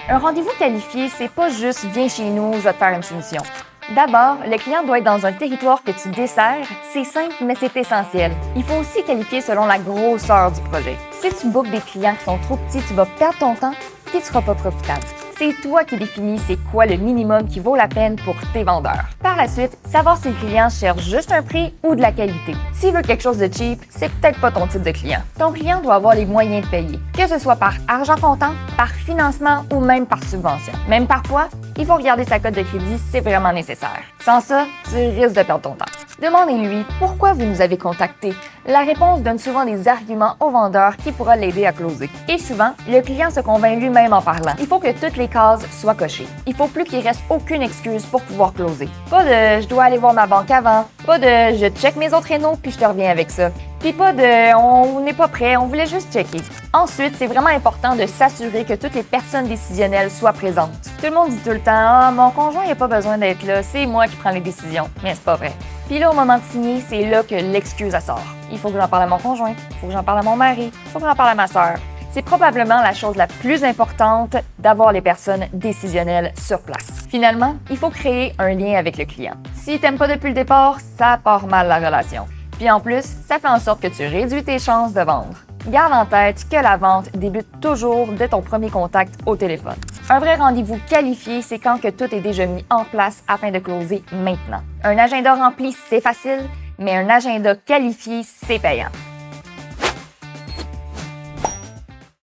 Un rendez-vous qualifié, c'est pas juste « viens chez nous, je vais te faire une soumission ». D'abord, le client doit être dans un territoire que tu desserres. C'est simple, mais c'est essentiel. Il faut aussi qualifier selon la grosseur du projet. Si tu bookes des clients qui sont trop petits, tu vas perdre ton temps et tu ne seras pas profitable. C'est toi qui définis c'est quoi le minimum qui vaut la peine pour tes vendeurs. Par la suite, savoir si le client cherche juste un prix ou de la qualité. S'il veut quelque chose de cheap, c'est peut-être pas ton type de client. Ton client doit avoir les moyens de payer, que ce soit par argent comptant, par financement ou même par subvention. Même parfois, il faut regarder sa cote de crédit si c'est vraiment nécessaire. Sans ça, tu risques de perdre ton temps. Demandez-lui pourquoi vous nous avez contacté. La réponse donne souvent des arguments au vendeur qui pourra l'aider à closer. Et souvent, le client se convainc lui-même en parlant. Il faut que toutes les cases soient cochées. Il faut plus qu'il reste aucune excuse pour pouvoir closer. Pas de « je dois aller voir ma banque avant », pas de « je check mes autres rénaux puis je te reviens avec ça ». Puis pas de « on n'est pas prêt, on voulait juste checker ». Ensuite, c'est vraiment important de s'assurer que toutes les personnes décisionnelles soient présentes. Tout le monde dit tout le temps « ah, mon conjoint n'a pas besoin d'être là, c'est moi qui prends les décisions ». Mais c'est pas vrai. Puis là, au moment de signer, c'est là que l'excuse sort. Il faut que j'en parle à mon conjoint, il faut que j'en parle à mon mari, il faut que j'en parle à ma sœur. C'est probablement la chose la plus importante d'avoir les personnes décisionnelles sur place. Finalement, il faut créer un lien avec le client. S'il t'aime pas depuis le départ, ça part mal la relation. Puis en plus, ça fait en sorte que tu réduis tes chances de vendre. Garde en tête que la vente débute toujours dès ton premier contact au téléphone. Un vrai rendez-vous qualifié, c'est quand que tout est déjà mis en place afin de closer maintenant. Un agenda rempli, c'est facile, mais un agenda qualifié, c'est payant.